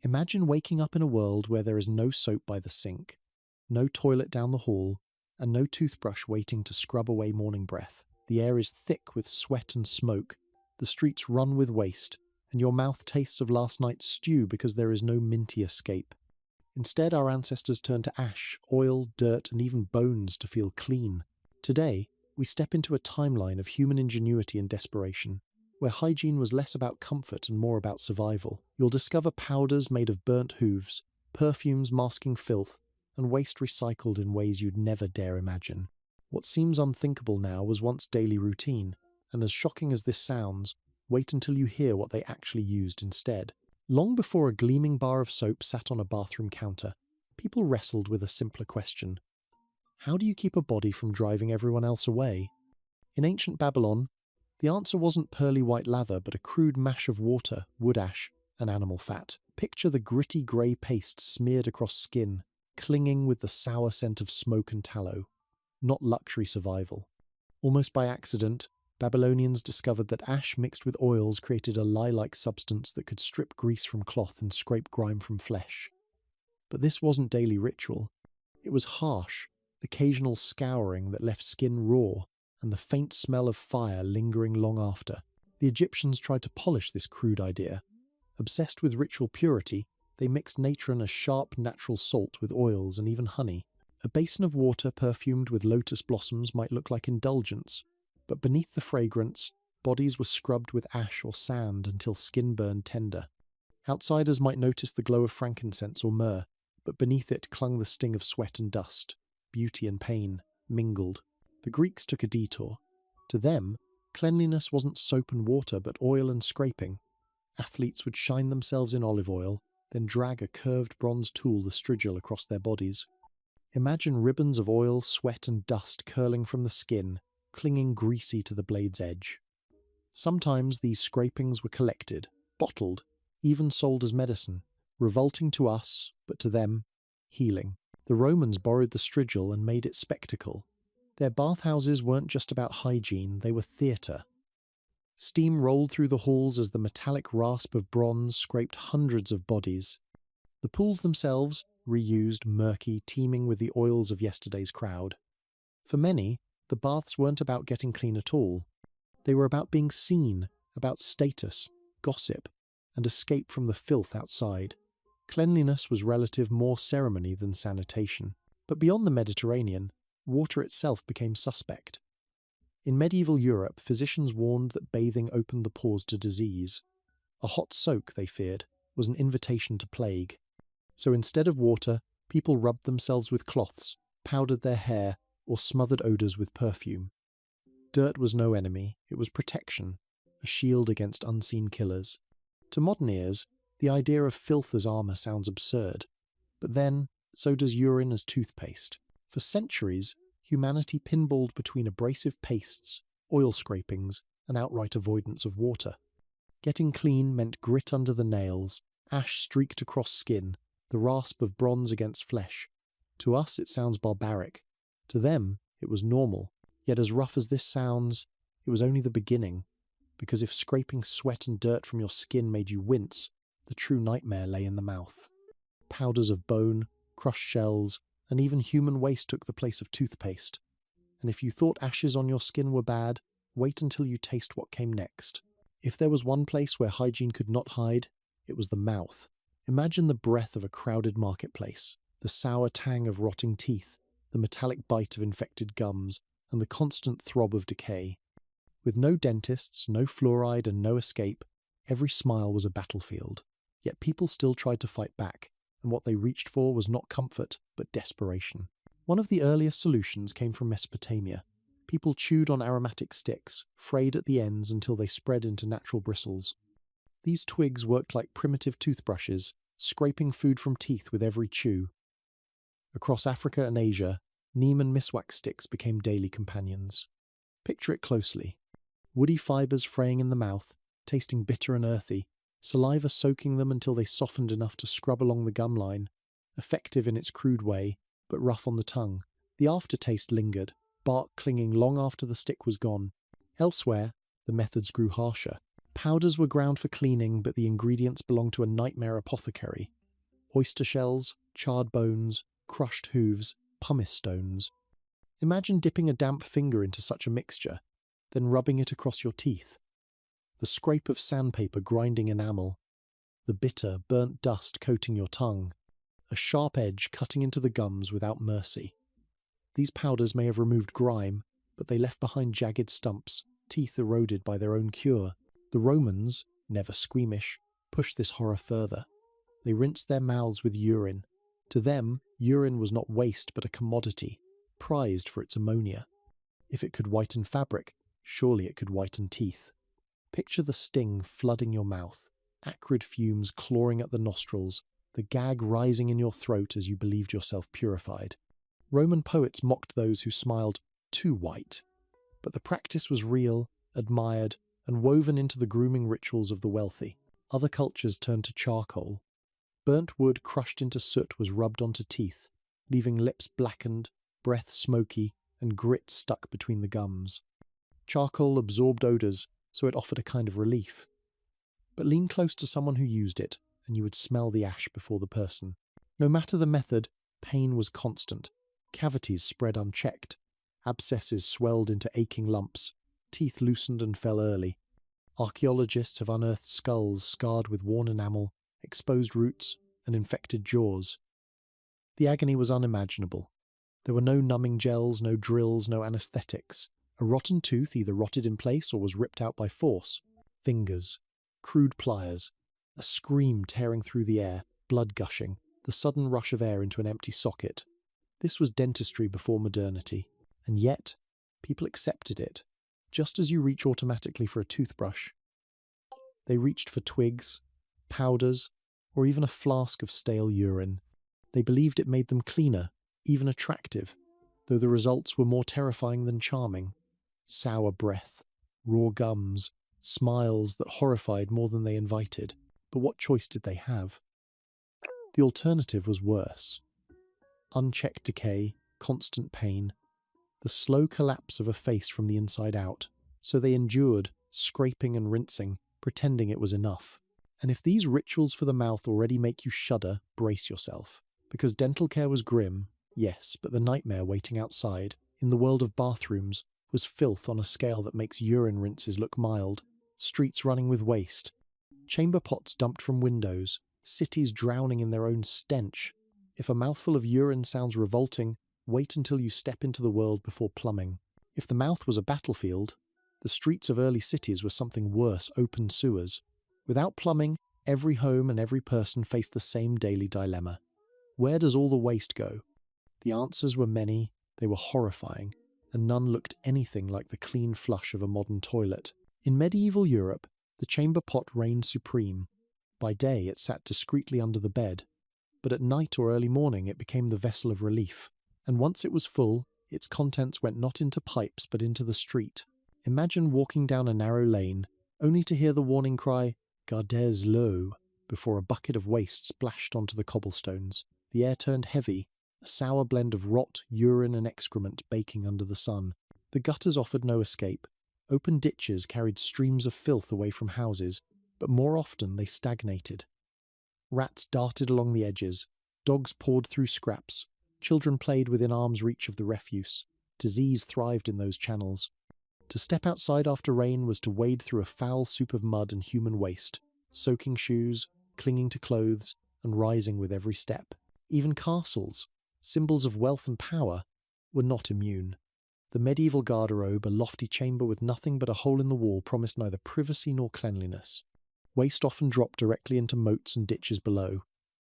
Imagine waking up in a world where there is no soap by the sink, no toilet down the hall, and no toothbrush waiting to scrub away morning breath. The air is thick with sweat and smoke, the streets run with waste, and your mouth tastes of last night's stew because there is no minty escape. Instead, our ancestors turned to ash, oil, dirt, and even bones to feel clean. Today, we step into a timeline of human ingenuity and desperation, where hygiene was less about comfort and more about survival. You'll discover powders made of burnt hooves, perfumes masking filth, and waste recycled in ways you'd never dare imagine. What seems unthinkable now was once daily routine, and as shocking as this sounds, wait until you hear what they actually used instead. Long before a gleaming bar of soap sat on a bathroom counter, people wrestled with a simpler question. How do you keep a body from driving everyone else away? In ancient Babylon, the answer wasn't pearly white lather, but a crude mash of water, wood ash, and animal fat. Picture the gritty grey paste smeared across skin, clinging with the sour scent of smoke and tallow. Not luxury survival. Almost by accident, Babylonians discovered that ash mixed with oils created a lye-like substance that could strip grease from cloth and scrape grime from flesh. But this wasn't daily ritual. It was harsh, occasional scouring that left skin raw, and the faint smell of fire lingering long after. The Egyptians tried to polish this crude idea. Obsessed with ritual purity, they mixed natron as sharp natural salt with oils and even honey. A basin of water perfumed with lotus blossoms might look like indulgence, but beneath the fragrance, bodies were scrubbed with ash or sand until skin burned tender. Outsiders might notice the glow of frankincense or myrrh, but beneath it clung the sting of sweat and dust. Beauty and pain mingled. The Greeks took a detour. To them, cleanliness wasn't soap and water, but oil and scraping. Athletes would shine themselves in olive oil, then drag a curved bronze tool, the strigil, across their bodies. Imagine ribbons of oil, sweat, and dust curling from the skin, clinging greasy to the blade's edge. Sometimes these scrapings were collected, bottled, even sold as medicine, revolting to us, but to them, healing. The Romans borrowed the strigil and made it spectacle. Their bathhouses weren't just about hygiene, they were theatre. Steam rolled through the halls as the metallic rasp of bronze scraped hundreds of bodies. The pools themselves, reused, murky, teeming with the oils of yesterday's crowd. For many, the baths weren't about getting clean at all. They were about being seen, about status, gossip, and escape from the filth outside. Cleanliness was relative, more ceremony than sanitation. But beyond the Mediterranean, water itself became suspect. In medieval Europe, physicians warned that bathing opened the pores to disease. A hot soak, they feared, was an invitation to plague. So instead of water, people rubbed themselves with cloths, powdered their hair, or smothered odours with perfume. Dirt was no enemy, it was protection, a shield against unseen killers. To modern ears, the idea of filth as armour sounds absurd. But then, so does urine as toothpaste. For centuries, humanity pinballed between abrasive pastes, oil scrapings, and outright avoidance of water. Getting clean meant grit under the nails, ash streaked across skin, the rasp of bronze against flesh. To us it sounds barbaric. To them it was normal. Yet as rough as this sounds, it was only the beginning. Because if scraping sweat and dirt from your skin made you wince, the true nightmare lay in the mouth. Powders of bone, crushed shells, and even human waste took the place of toothpaste. And if you thought ashes on your skin were bad, wait until you taste what came next. If there was one place where hygiene could not hide, it was the mouth. Imagine the breath of a crowded marketplace, the sour tang of rotting teeth, the metallic bite of infected gums, and the constant throb of decay. With no dentists, no fluoride, and no escape, every smile was a battlefield. Yet people still tried to fight back, and what they reached for was not comfort, but desperation. One of the earliest solutions came from Mesopotamia. People chewed on aromatic sticks, frayed at the ends until they spread into natural bristles. These twigs worked like primitive toothbrushes, scraping food from teeth with every chew. Across Africa and Asia, neem and miswak sticks became daily companions. Picture it closely. Woody fibres fraying in the mouth, tasting bitter and earthy, saliva soaking them until they softened enough to scrub along the gum line, effective in its crude way, but rough on the tongue. The aftertaste lingered, bark clinging long after the stick was gone. Elsewhere, the methods grew harsher. Powders were ground for cleaning, but the ingredients belonged to a nightmare apothecary. Oyster shells, charred bones, crushed hooves, pumice stones. Imagine dipping a damp finger into such a mixture, then rubbing it across your teeth. The scrape of sandpaper grinding enamel, the bitter, burnt dust coating your tongue, a sharp edge cutting into the gums without mercy. These powders may have removed grime, but they left behind jagged stumps, teeth eroded by their own cure. The Romans, never squeamish, pushed this horror further. They rinsed their mouths with urine. To them, urine was not waste but a commodity, prized for its ammonia. If it could whiten fabric, surely it could whiten teeth. Picture the sting flooding your mouth, acrid fumes clawing at the nostrils, the gag rising in your throat as you believed yourself purified. Roman poets mocked those who smiled too white, but the practice was real, admired, and woven into the grooming rituals of the wealthy. Other cultures turned to charcoal. Burnt wood crushed into soot was rubbed onto teeth, leaving lips blackened, breath smoky, and grit stuck between the gums. Charcoal absorbed odours, so it offered a kind of relief. But lean close to someone who used it, and you would smell the ash before the person. No matter the method, pain was constant. Cavities spread unchecked. Abscesses swelled into aching lumps. Teeth loosened and fell early. Archaeologists have unearthed skulls scarred with worn enamel, exposed roots, and infected jaws. The agony was unimaginable. There were no numbing gels, no drills, no anaesthetics. A rotten tooth either rotted in place or was ripped out by force. Fingers, crude pliers, a scream tearing through the air, blood gushing, the sudden rush of air into an empty socket. This was dentistry before modernity, and yet people accepted it. Just as you reach automatically for a toothbrush, they reached for twigs, powders, or even a flask of stale urine. They believed it made them cleaner, even attractive, though the results were more terrifying than charming. Sour breath, raw gums, smiles that horrified more than they invited. But what choice did they have? The alternative was worse. Unchecked decay, constant pain, the slow collapse of a face from the inside out. So they endured, scraping and rinsing, pretending it was enough. And if these rituals for the mouth already make you shudder, brace yourself. Because dental care was grim, yes, but the nightmare waiting outside, in the world of bathrooms, was filth on a scale that makes urine rinses look mild, streets running with waste, chamber pots dumped from windows, cities drowning in their own stench. If a mouthful of urine sounds revolting, wait until you step into the world before plumbing. If the mouth was a battlefield, the streets of early cities were something worse, open sewers. Without plumbing, every home and every person faced the same daily dilemma. Where does all the waste go? The answers were many, they were horrifying, and none looked anything like the clean flush of a modern toilet. In medieval Europe, the chamber pot reigned supreme. By day it sat discreetly under the bed, but at night or early morning it became the vessel of relief. And once it was full, its contents went not into pipes but into the street. Imagine walking down a narrow lane, only to hear the warning cry, "Gardez l'eau," before a bucket of waste splashed onto the cobblestones. The air turned heavy, a sour blend of rot, urine and excrement baking under the sun. The gutters offered no escape. Open ditches carried streams of filth away from houses, but more often they stagnated. Rats darted along the edges, dogs pawed through scraps, children played within arm's reach of the refuse. Disease thrived in those channels. To step outside after rain was to wade through a foul soup of mud and human waste, soaking shoes, clinging to clothes, and rising with every step. Even castles, symbols of wealth and power, were not immune. The medieval garderobe, a lofty chamber with nothing but a hole in the wall, promised neither privacy nor cleanliness. Waste often dropped directly into moats and ditches below.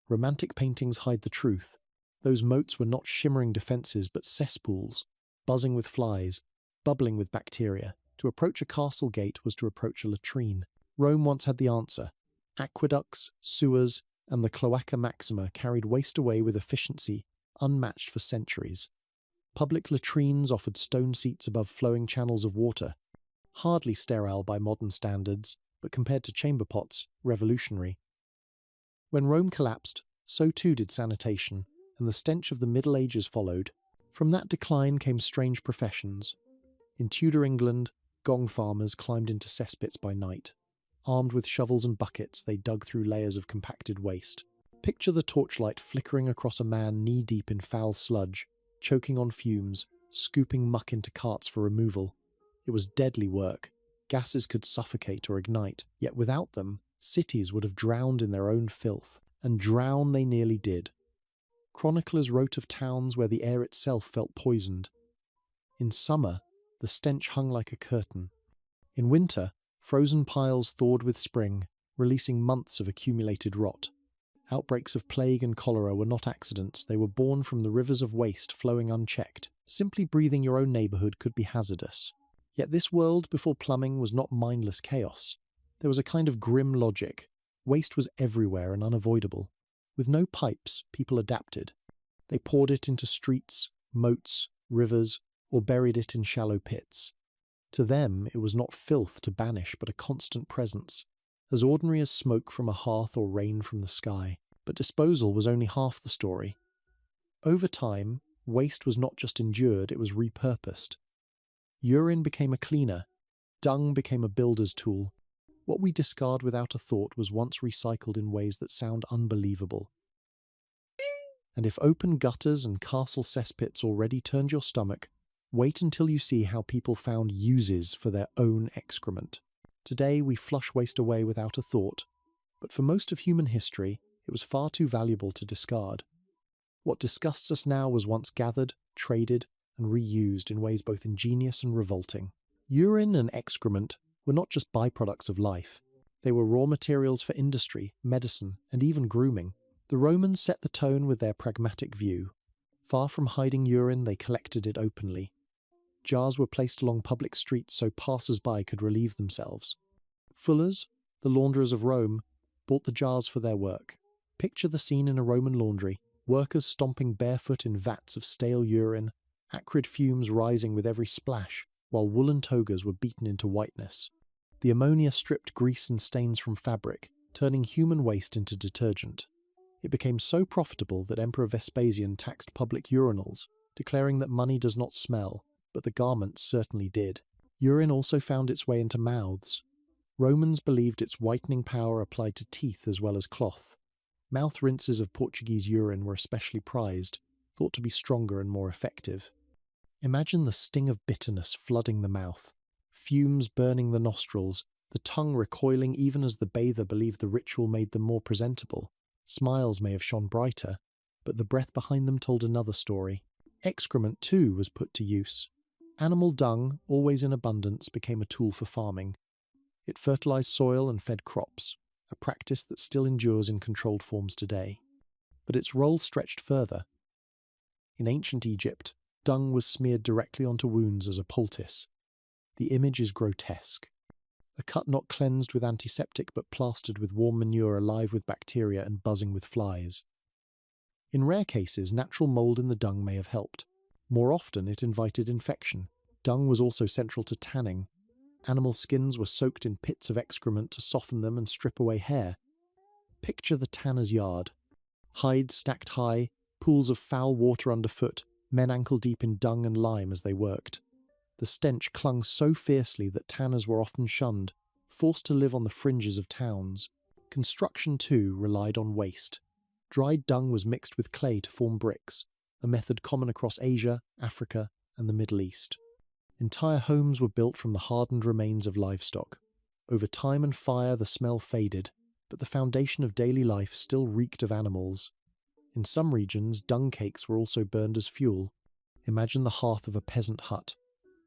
Romantic paintings hide the truth. Those moats were not shimmering defences but cesspools, buzzing with flies, bubbling with bacteria. To approach a castle gate was to approach a latrine. Rome once had the answer. Aqueducts, sewers, and the Cloaca Maxima carried waste away with efficiency unmatched for centuries. Public latrines offered stone seats above flowing channels of water, hardly sterile by modern standards, but compared to chamber pots, revolutionary. When Rome collapsed, so too did sanitation, and the stench of the Middle Ages followed. From that decline came strange professions. In Tudor England, gong farmers climbed into cesspits by night. Armed with shovels and buckets, they dug through layers of compacted waste. Picture the torchlight flickering across a man knee-deep in foul sludge, choking on fumes, scooping muck into carts for removal. It was deadly work. Gases could suffocate or ignite, yet without them, cities would have drowned in their own filth, and drown they nearly did. Chroniclers wrote of towns where the air itself felt poisoned. In summer, the stench hung like a curtain. In winter, frozen piles thawed with spring, releasing months of accumulated rot. Outbreaks of plague and cholera were not accidents, they were born from the rivers of waste flowing unchecked. Simply breathing your own neighbourhood could be hazardous. Yet this world before plumbing was not mindless chaos. There was a kind of grim logic. Waste was everywhere and unavoidable. With no pipes, people adapted. They poured it into streets, moats, rivers, or buried it in shallow pits. To them, it was not filth to banish, but a constant presence, as ordinary as smoke from a hearth or rain from the sky. But disposal was only half the story. Over time, waste was not just endured, it was repurposed. Urine became a cleaner, dung became a builder's tool. What we discard without a thought was once recycled in ways that sound unbelievable. And if open gutters and castle cesspits already turned your stomach, wait until you see how people found uses for their own excrement. Today we flush waste away without a thought, but for most of human history, it was far too valuable to discard. What disgusts us now was once gathered, traded, and reused in ways both ingenious and revolting. Urine and excrement were not just byproducts of life. They were raw materials for industry, medicine, and even grooming. The Romans set the tone with their pragmatic view. Far from hiding urine, they collected it openly. Jars were placed along public streets so passers-by could relieve themselves. Fullers, the launderers of Rome, bought the jars for their work. Picture the scene in a Roman laundry, workers stomping barefoot in vats of stale urine, acrid fumes rising with every splash, while woolen togas were beaten into whiteness. The ammonia stripped grease and stains from fabric, turning human waste into detergent. It became so profitable that Emperor Vespasian taxed public urinals, declaring that money does not smell, but the garments certainly did. Urine also found its way into mouths. Romans believed its whitening power applied to teeth as well as cloth. Mouth rinses of Portuguese urine were especially prized, thought to be stronger and more effective. Imagine the sting of bitterness flooding the mouth, fumes burning the nostrils, the tongue recoiling even as the bather believed the ritual made them more presentable. Smiles may have shone brighter, but the breath behind them told another story. Excrement, too, was put to use. Animal dung, always in abundance, became a tool for farming. It fertilized soil and fed crops, a practice that still endures in controlled forms today. But its role stretched further. In ancient Egypt, dung was smeared directly onto wounds as a poultice. The image is grotesque. A cut not cleansed with antiseptic but plastered with warm manure alive with bacteria and buzzing with flies. In rare cases, natural mould in the dung may have helped. More often, it invited infection. Dung was also central to tanning. Animal skins were soaked in pits of excrement to soften them and strip away hair. Picture the tanner's yard. Hides stacked high, pools of foul water underfoot, men ankle-deep in dung and lime as they worked. The stench clung so fiercely that tanners were often shunned, forced to live on the fringes of towns. Construction, too, relied on waste. Dried dung was mixed with clay to form bricks, a method common across Asia, Africa, and the Middle East. Entire homes were built from the hardened remains of livestock. Over time and fire, the smell faded, but the foundation of daily life still reeked of animals. In some regions, dung cakes were also burned as fuel. Imagine the hearth of a peasant hut.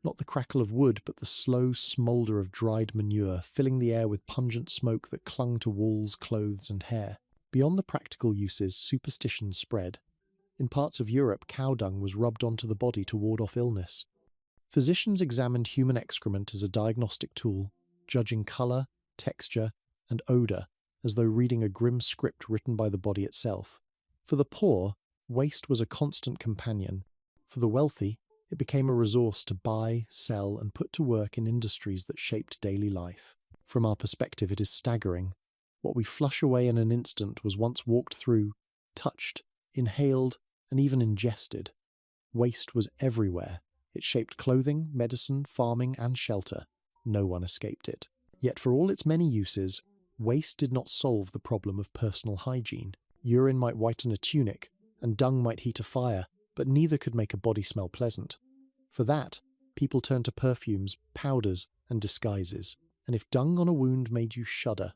Not the crackle of wood, but the slow smoulder of dried manure, filling the air with pungent smoke that clung to walls, clothes, and hair. Beyond the practical uses, superstitions spread. In parts of Europe, cow dung was rubbed onto the body to ward off illness. Physicians examined human excrement as a diagnostic tool, judging colour, texture, and odour, as though reading a grim script written by the body itself. For the poor, waste was a constant companion. For the wealthy, it became a resource to buy, sell, and put to work in industries that shaped daily life. From our perspective, it is staggering. What we flush away in an instant was once walked through, touched, inhaled, and even ingested. Waste was everywhere. It shaped clothing, medicine, farming, and shelter. No one escaped it. Yet for all its many uses, waste did not solve the problem of personal hygiene. Urine might whiten a tunic, and dung might heat a fire, but neither could make a body smell pleasant. For that, people turned to perfumes, powders, and disguises. And if dung on a wound made you shudder,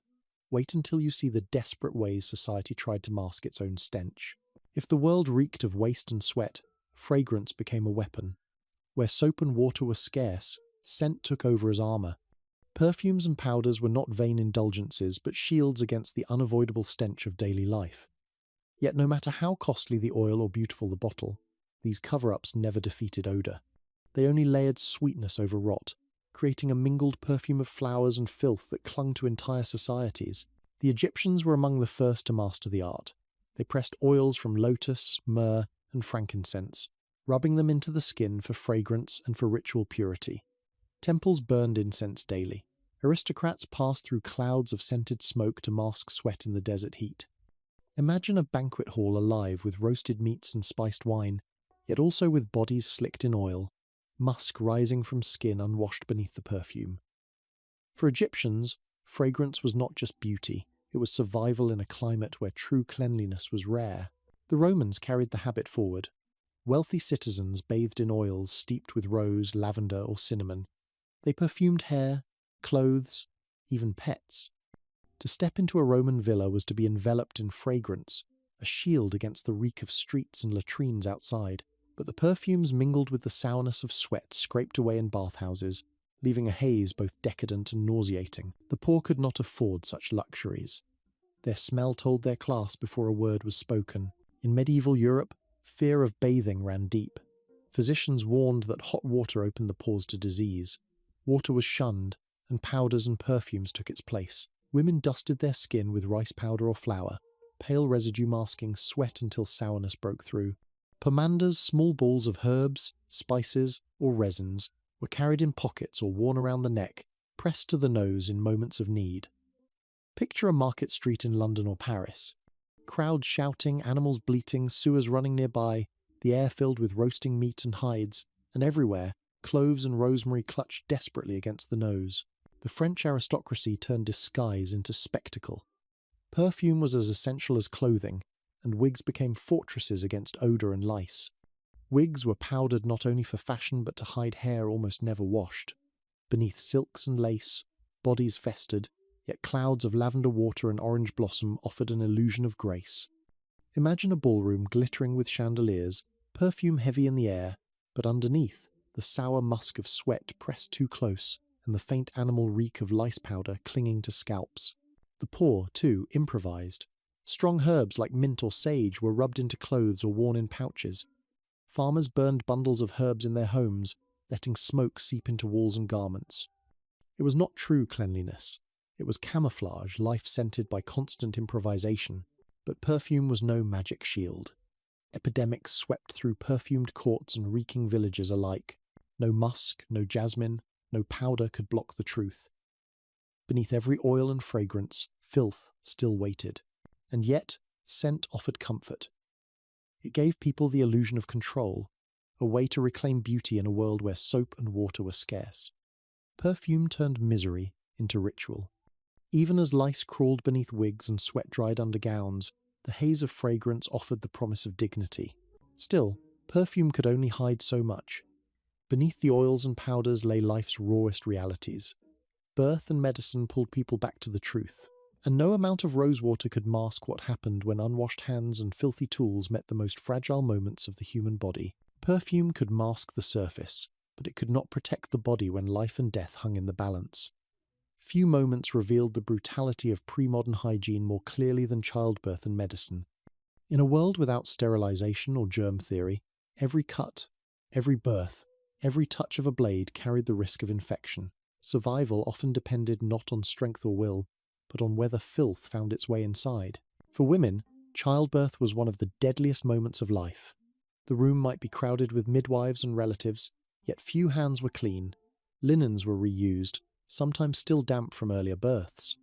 wait until you see the desperate ways society tried to mask its own stench. If the world reeked of waste and sweat, fragrance became a weapon. Where soap and water were scarce, scent took over as armour. Perfumes and powders were not vain indulgences, but shields against the unavoidable stench of daily life. Yet no matter how costly the oil or beautiful the bottle, these cover-ups never defeated odour. They only layered sweetness over rot, creating a mingled perfume of flowers and filth that clung to entire societies. The Egyptians were among the first to master the art. They pressed oils from lotus, myrrh, and frankincense, rubbing them into the skin for fragrance and for ritual purity. Temples burned incense daily. Aristocrats passed through clouds of scented smoke to mask sweat in the desert heat. Imagine a banquet hall alive with roasted meats and spiced wine, yet also with bodies slicked in oil, musk rising from skin unwashed beneath the perfume. For Egyptians, fragrance was not just beauty, it was survival in a climate where true cleanliness was rare. The Romans carried the habit forward. Wealthy citizens bathed in oils steeped with rose, lavender, or cinnamon. They perfumed hair, clothes, even pets. To step into a Roman villa was to be enveloped in fragrance, a shield against the reek of streets and latrines outside. But the perfumes mingled with the sourness of sweat scraped away in bathhouses, leaving a haze both decadent and nauseating. The poor could not afford such luxuries. Their smell told their class before a word was spoken. In medieval Europe, fear of bathing ran deep. Physicians warned that hot water opened the pores to disease. Water was shunned, and powders and perfumes took its place. Women dusted their skin with rice powder or flour, pale residue masking sweat until sourness broke through. Pomanders, small balls of herbs, spices, or resins, were carried in pockets or worn around the neck, pressed to the nose in moments of need. Picture a market street in London or Paris. Crowds shouting, animals bleating, sewers running nearby, the air filled with roasting meat and hides, and everywhere, cloves and rosemary clutched desperately against the nose. The French aristocracy turned disguise into spectacle. Perfume was as essential as clothing, and wigs became fortresses against odour and lice. Wigs were powdered not only for fashion but to hide hair almost never washed. Beneath silks and lace, bodies festered, yet clouds of lavender water and orange blossom offered an illusion of grace. Imagine a ballroom glittering with chandeliers, perfume heavy in the air, but underneath, the sour musk of sweat pressed too close, and the faint animal reek of lice powder clinging to scalps. The poor, too, improvised. Strong herbs like mint or sage were rubbed into clothes or worn in pouches. Farmers burned bundles of herbs in their homes, letting smoke seep into walls and garments. It was not true cleanliness. It was camouflage, life-scented by constant improvisation. But perfume was no magic shield. Epidemics swept through perfumed courts and reeking villages alike. No musk, no jasmine, no powder could block the truth. Beneath every oil and fragrance, filth still waited. And yet, scent offered comfort. It gave people the illusion of control, a way to reclaim beauty in a world where soap and water were scarce. Perfume turned misery into ritual. Even as lice crawled beneath wigs and sweat dried under gowns, the haze of fragrance offered the promise of dignity. Still, perfume could only hide so much. Beneath the oils and powders lay life's rawest realities. Birth and medicine pulled people back to the truth. And no amount of rosewater could mask what happened when unwashed hands and filthy tools met the most fragile moments of the human body. Perfume could mask the surface, but it could not protect the body when life and death hung in the balance. Few moments revealed the brutality of pre-modern hygiene more clearly than childbirth and medicine. In a world without sterilization or germ theory, every cut, every birth, every touch of a blade carried the risk of infection. Survival often depended not on strength or will, but on whether filth found its way inside. For women, childbirth was one of the deadliest moments of life. The room might be crowded with midwives and relatives, yet few hands were clean. Linens were reused, sometimes still damp from earlier births.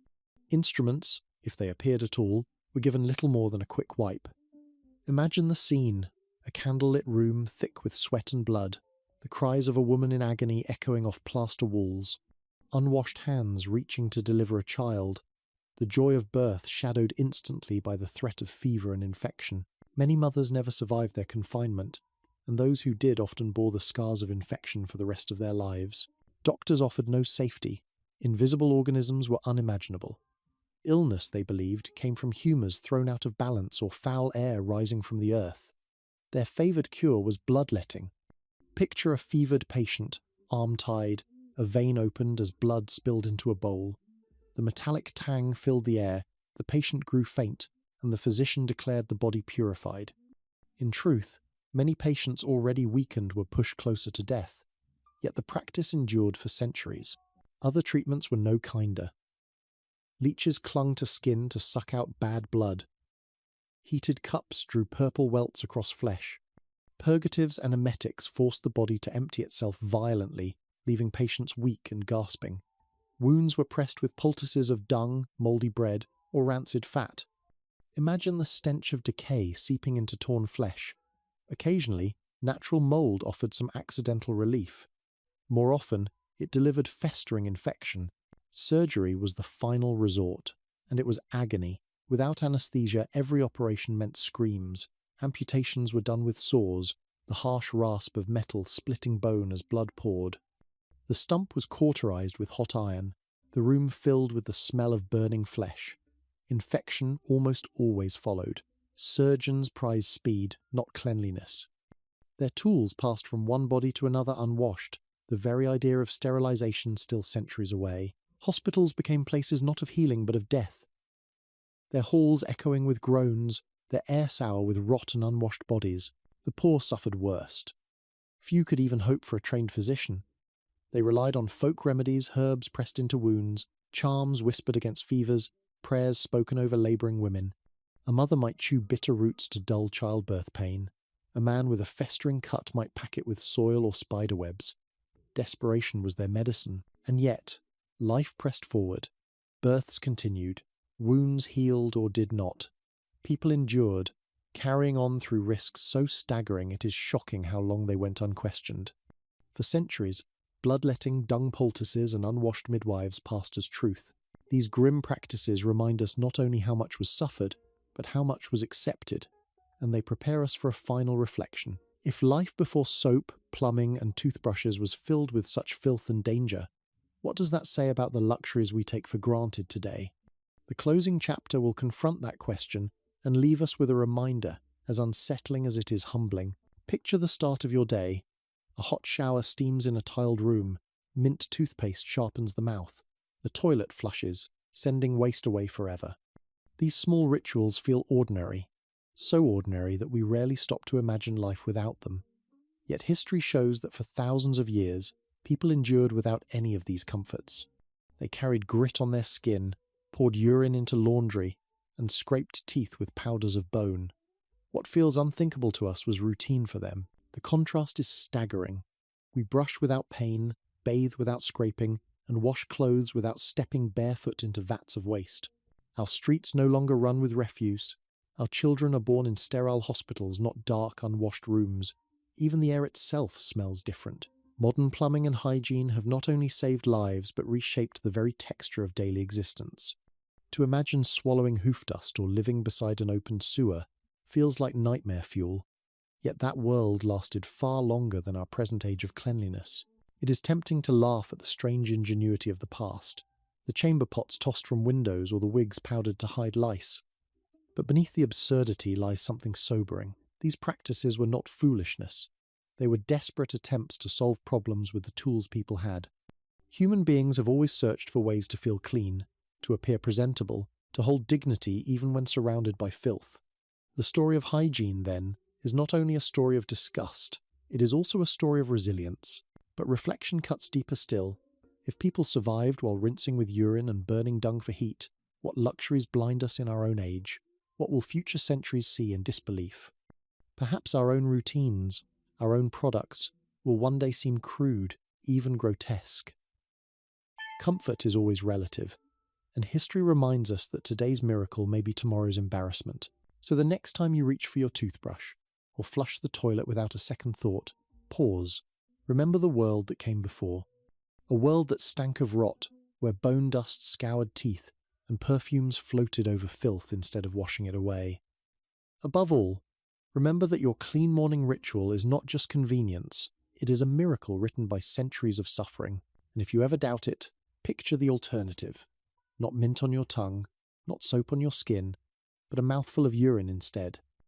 Instruments, if they appeared at all, were given little more than a quick wipe. Imagine the scene, a candlelit room thick with sweat and blood, the cries of a woman in agony echoing off plaster walls. unwashed hands reaching to deliver a child, the joy of birth shadowed instantly by the threat of fever and infection. Many mothers never survived their confinement, and those who did often bore the scars of infection for the rest of their lives. Doctors offered no safety. Invisible organisms were unimaginable. Illness, they believed, came from humours thrown out of balance or foul air rising from the earth. Their favoured cure was bloodletting. Picture a fevered patient, arm tied, a vein opened as blood spilled into a bowl. The metallic tang filled the air, the patient grew faint, and the physician declared the body purified. In truth, many patients already weakened were pushed closer to death, yet the practice endured for centuries. Other treatments were no kinder. Leeches clung to skin to suck out bad blood. Heated cups drew purple welts across flesh. Purgatives and emetics forced the body to empty itself violently, leaving patients weak and gasping. Wounds were pressed with poultices of dung, mouldy bread, or rancid fat. Imagine the stench of decay seeping into torn flesh. Occasionally, natural mould offered some accidental relief. More often, it delivered festering infection. Surgery was the final resort, and it was agony. Without anesthesia, every operation meant screams. Amputations were done with saws, the harsh rasp of metal splitting bone as blood poured. The stump was cauterized with hot iron, the room filled with the smell of burning flesh. Infection almost always followed. Surgeons prized speed, not cleanliness. Their tools passed from one body to another unwashed, the very idea of sterilization still centuries away. Hospitals became places not of healing but of death, their halls echoing with groans, their air sour with rot and unwashed bodies. The poor suffered worst. Few could even hope for a trained physician. They relied on folk remedies, herbs pressed into wounds, charms whispered against fevers, prayers spoken over labouring women. A mother might chew bitter roots to dull childbirth pain. A man with a festering cut might pack it with soil or spider webs. Desperation was their medicine. And yet, life pressed forward. Births continued. Wounds healed or did not. People endured, carrying on through risks so staggering it is shocking how long they went unquestioned. For centuries, bloodletting, dung poultices, and unwashed midwives passed as truth. These grim practices remind us not only how much was suffered, but how much was accepted, and they prepare us for a final reflection. If life before soap, plumbing, and toothbrushes was filled with such filth and danger, what does that say about the luxuries we take for granted today? The closing chapter will confront that question and leave us with a reminder, as unsettling as it is humbling. Picture the start of your day. A hot shower steams in a tiled room. Mint toothpaste sharpens the mouth. The toilet flushes, sending waste away forever. These small rituals feel ordinary, so ordinary that we rarely stop to imagine life without them. Yet history shows that for thousands of years, people endured without any of these comforts. They carried grit on their skin, poured urine into laundry, and scraped teeth with powders of bone. What feels unthinkable to us was routine for them. The contrast is staggering. We brush without pain, bathe without scraping, and wash clothes without stepping barefoot into vats of waste. Our streets no longer run with refuse. Our children are born in sterile hospitals, not dark, unwashed rooms. Even the air itself smells different. Modern plumbing and hygiene have not only saved lives but reshaped the very texture of daily existence. To imagine swallowing hoof dust or living beside an open sewer feels like nightmare fuel, yet that world lasted far longer than our present age of cleanliness. It is tempting to laugh at the strange ingenuity of the past, the chamber pots tossed from windows or the wigs powdered to hide lice. But beneath the absurdity lies something sobering. These practices were not foolishness. They were desperate attempts to solve problems with the tools people had. Human beings have always searched for ways to feel clean, to appear presentable, to hold dignity even when surrounded by filth. The story of hygiene, then, is not only a story of disgust, it is also a story of resilience. But reflection cuts deeper still. If people survived while rinsing with urine and burning dung for heat, what luxuries blind us in our own age? What will future centuries see in disbelief? Perhaps our own routines, our own products, will one day seem crude, even grotesque. Comfort is always relative, and history reminds us that today's miracle may be tomorrow's embarrassment. So the next time you reach for your toothbrush, or flush the toilet without a second thought, pause. Remember the world that came before. A world that stank of rot, where bone dust scoured teeth and perfumes floated over filth instead of washing it away. Above all, remember that your clean morning ritual is not just convenience, it is a miracle written by centuries of suffering. And if you ever doubt it, picture the alternative. Not mint on your tongue, not soap on your skin, but a mouthful of urine instead.